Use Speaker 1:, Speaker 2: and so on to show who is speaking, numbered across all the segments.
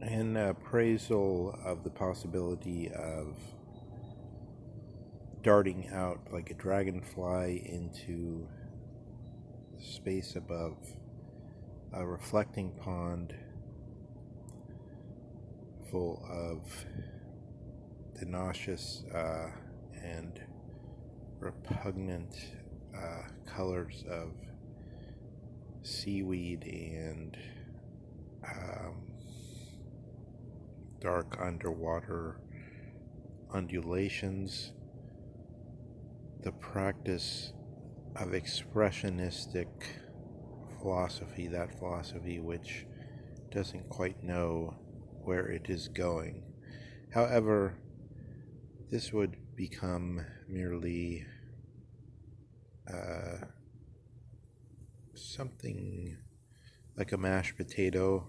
Speaker 1: An appraisal of the possibility of darting out like a dragonfly into the space above a reflecting pond full of the nauseous and repugnant colors of seaweed and dark underwater undulations, the practice of expressionistic philosophy, that philosophy which doesn't quite know where it is going. However, this would become merely something like a mashed potato.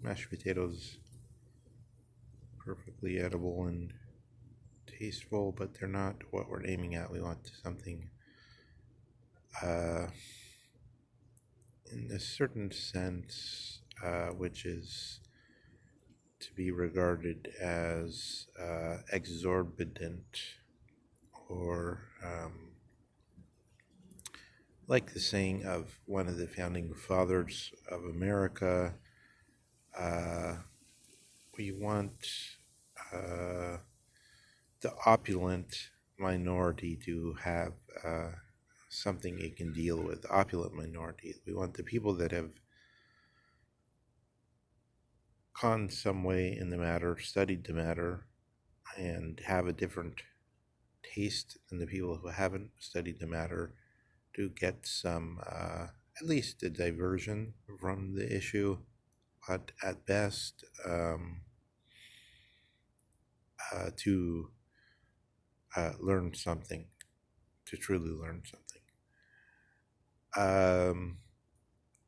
Speaker 1: Mashed potatoes perfectly edible and tasteful, but they're not what we're aiming at. We want something in a certain sense which is to be regarded as exorbitant, or like the saying of one of the founding fathers of America, we want the opulent minority to have something it can deal with. Opulent minority. We want the people that have gone some way in the matter, studied the matter, and have a different taste than the people who haven't studied the matter to get some, at least a diversion from the issue, but at best to learn something, to truly learn something.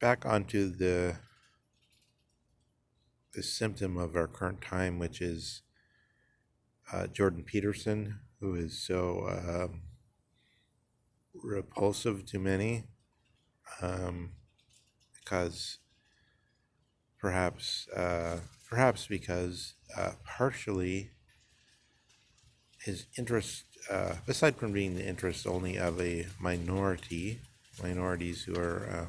Speaker 1: Back onto the symptom of our current time, which is Jordan Peterson, who is so repulsive to many, because perhaps because partially his interest, aside from being the interest only of a minorities who are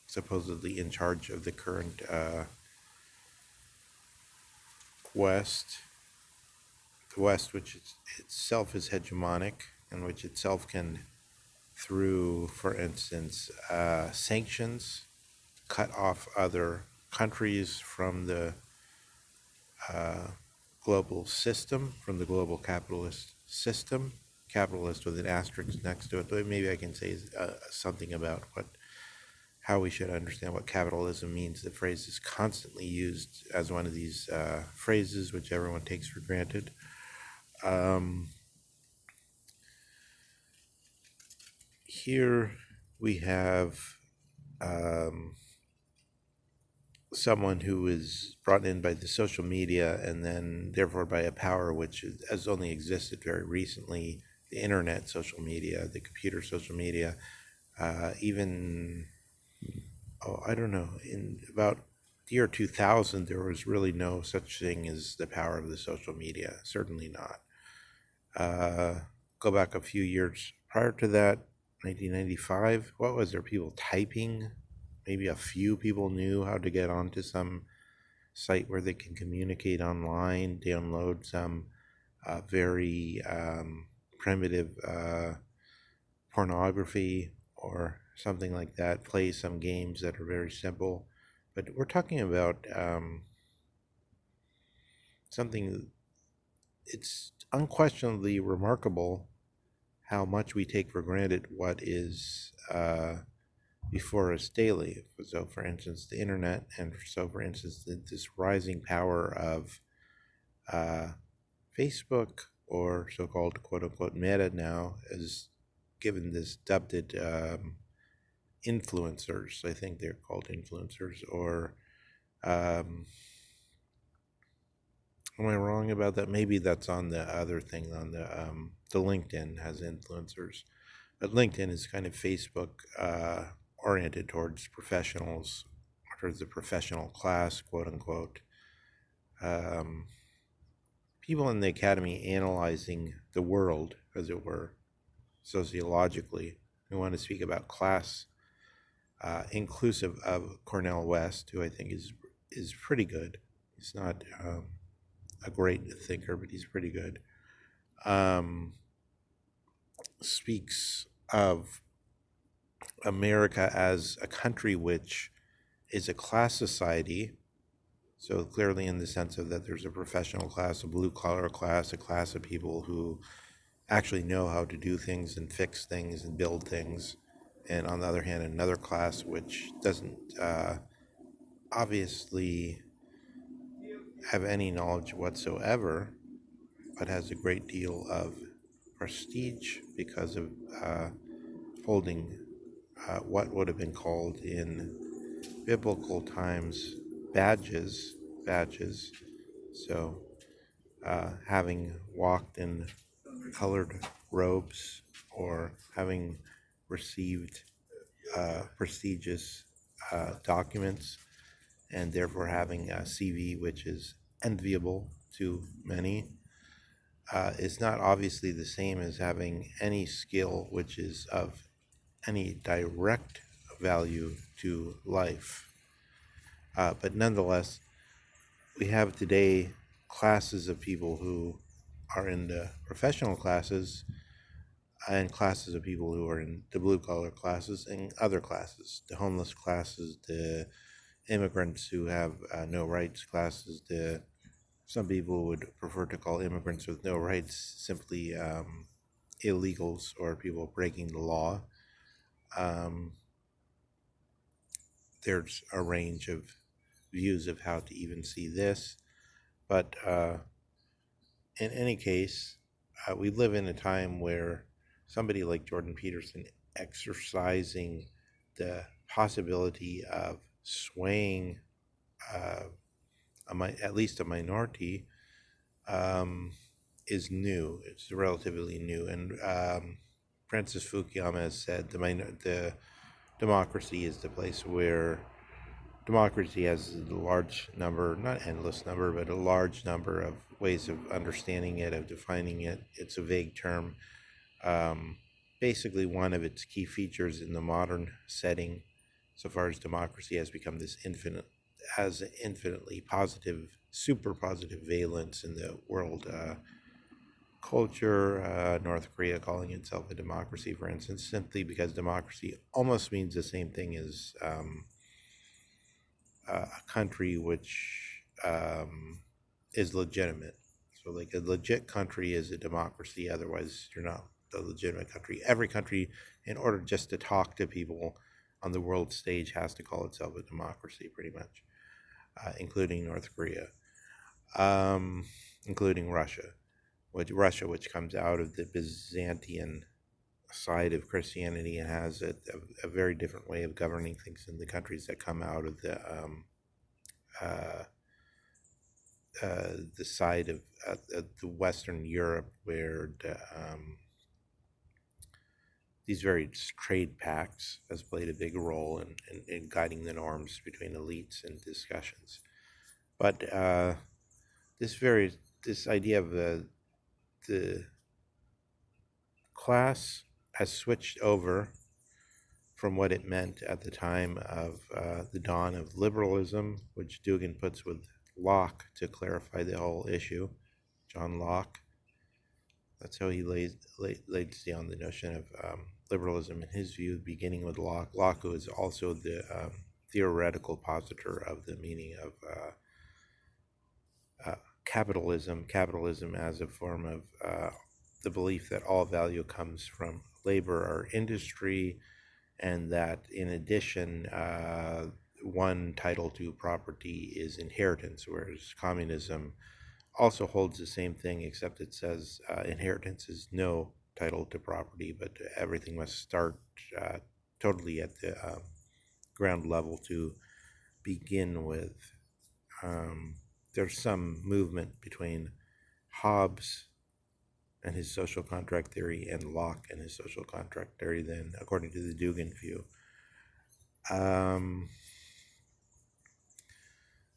Speaker 1: supposedly in charge of the current West, the West, which itself is hegemonic and which itself can, through, for instance, sanctions, cut off other countries from the global system, from the global capitalist system, capitalist with an asterisk next to it. But maybe I can say something about how we should understand what capitalism means. The phrase is constantly used as one of these phrases which everyone takes for granted. Here we have someone who is brought in by the social media and then therefore by a power which has only existed very recently, the internet social media, the computer social media, even, I don't know, in about the year 2000, there was really no such thing as the power of the social media, certainly not. Go back a few years prior to that, 1995, what was there? People typing? Maybe a few people knew how to get onto some site where they can communicate online, download some very primitive pornography or something like that, play some games that are very simple. But we're talking about something, it's unquestionably remarkable how much we take for granted what is before us daily. So, for instance, the internet, and so, for instance, this rising power of Facebook, or so-called quote-unquote meta now, is given this dubbed influencers. I think they're called influencers, or am I wrong about that? Maybe that's on the other thing, on the LinkedIn has influencers, but LinkedIn is kind of Facebook oriented towards professionals, towards the professional class, quote unquote. um, people in the academy analyzing the world, as it were, sociologically. We want to speak about class, inclusive of Cornel West, who I think is pretty good. He's not a great thinker, but he's pretty good. Um, Speaks of America as a country which is a class society. So clearly, in the sense of that, there's a professional class, a blue collar class, a class of people who actually know how to do things and fix things and build things. And on the other hand, another class which doesn't obviously have any knowledge whatsoever, but has a great deal of prestige because of holding what would have been called in biblical times badges. So having walked in colored robes or having received prestigious documents and therefore having a CV which is enviable to many is not obviously the same as having any skill which is of any direct value to life. But nonetheless, we have today classes of people who are in the professional classes and classes of people who are in the blue collar classes and other classes, the homeless classes, the immigrants who have no rights classes, the some people would prefer to call immigrants with no rights simply illegals or people breaking the law. Um, there's a range of views of how to even see this, but in any case, we live in a time where somebody like Jordan Peterson exercising the possibility of swaying uh, at least a minority um, is new. It's relatively new. And Francis Fukuyama has said the democracy is the place where democracy has a large number, not endless number, but a large number of ways of understanding it, of defining it. It's a vague term. Um, Basically, one of its key features in the modern setting, so far as democracy has become has infinitely positive, super positive valence in the world culture. North Korea calling itself a democracy, for instance, simply because democracy almost means the same thing as a country which is legitimate. So, like a legit country is a democracy. Otherwise, you're not a legitimate country. Every country, in order just to talk to people on the world stage, has to call itself a democracy, pretty much, including North Korea, including Russia, which comes out of the Byzantine side of Christianity and has a very different way of governing things than the countries that come out of uh, the side of the Western Europe, where these various trade pacts has played a big role in guiding the norms between elites and discussions. But this idea of the class has switched over from what it meant at the time of the dawn of liberalism, which Dugan puts with Locke to clarify the whole issue. John Locke. That's how he lays down the notion of liberalism in his view, beginning with Locke. Locke, who is also the theoretical positor of the meaning of capitalism as a form of the belief that all value comes from labor or industry, and that in addition, one title to property is inheritance, whereas communism also holds the same thing, except it says inheritance is no title to property, but everything must start totally at the ground level to begin with. There's some movement between Hobbes and his social contract theory and Locke and his social contract theory, then, according to the Digan View.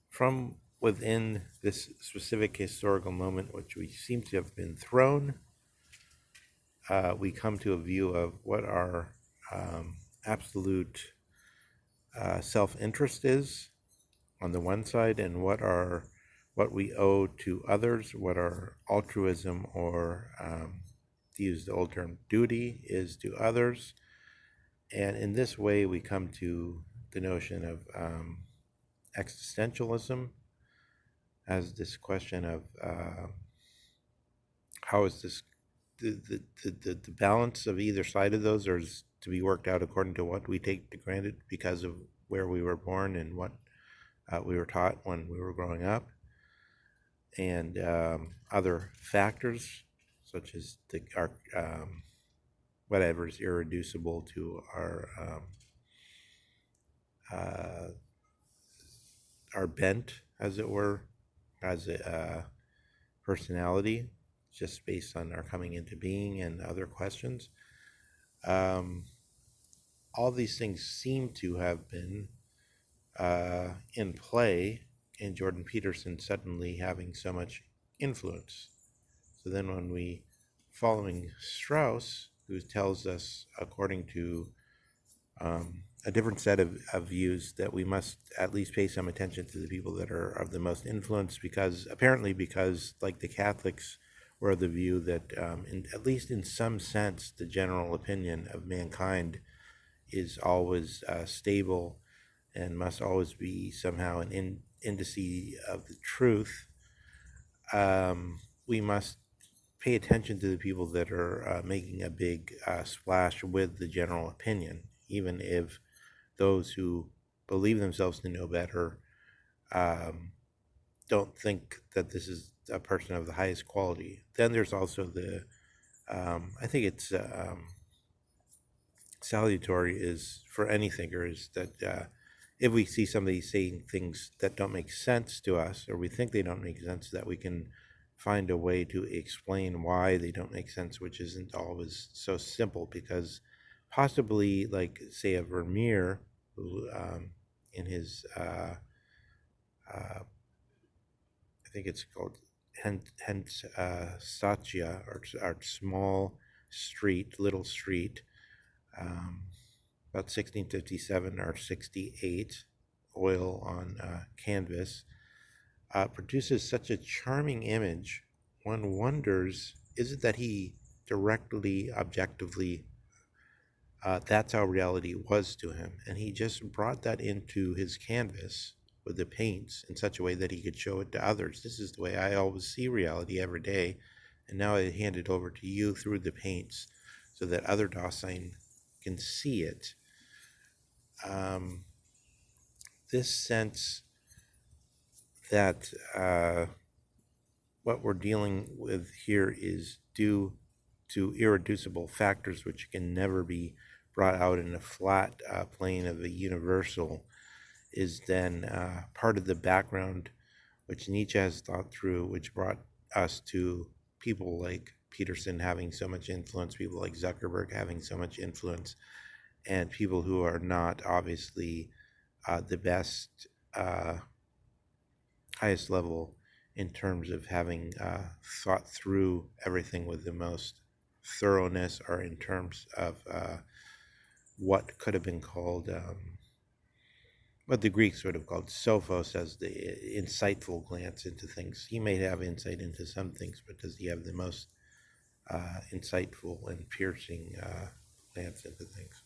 Speaker 1: From within this specific historical moment, which we seem to have been thrown, we come to a view of what our absolute self-interest is on the one side, and what we owe to others, what our altruism, or to use the old term, duty, is to others. And in this way, we come to the notion of existentialism as this question of how is this the balance of either side of those, or is to be worked out according to what we take for granted because of where we were born and what we were taught when we were growing up, and other factors such as our whatever is irreducible to our bent, as it were, as a personality, just based on our coming into being and other questions. All these things seem to have been in play in Jordan Peterson suddenly having so much influence. So then when we, following Strauss, who tells us, according to a different set of views, that we must at least pay some attention to the people that are of the most influence, because like the Catholics were of the view that at least in some sense the general opinion of mankind is always stable and must always be somehow an indice of the truth. We must pay attention to the people that are making a big splash with the general opinion, even if those who believe themselves to know better don't think that this is a person of the highest quality. Then there's also the, I think it's salutary is for any thinker, is that if we see somebody saying things that don't make sense to us, or we think they don't make sense, that we can find a way to explain why they don't make sense, which isn't always so simple, because possibly, like, say, a Vermeer, who in his, I think it's called Satya, or small street, little street, about 1657 or 68, oil on canvas, produces such a charming image. One wonders, is it that he directly, objectively, that's how reality was to him, and he just brought that into his canvas with the paints in such a way that he could show it to others. This is the way I always see reality every day, and now I hand it over to you through the paints so that other Dasein can see it. This sense that what we're dealing with here is due to irreducible factors which can never be brought out in a flat plane of a universal, is then part of the background which Nietzsche has thought through, which brought us to people like Peterson having so much influence, people like Zuckerberg having so much influence, and people who are not obviously the best, highest level in terms of having thought through everything with the most thoroughness, or in terms of what could have been called, what the Greeks would have called sophos, as the insightful glance into things. He may have insight into some things, but does he have the most insightful and piercing glance into things?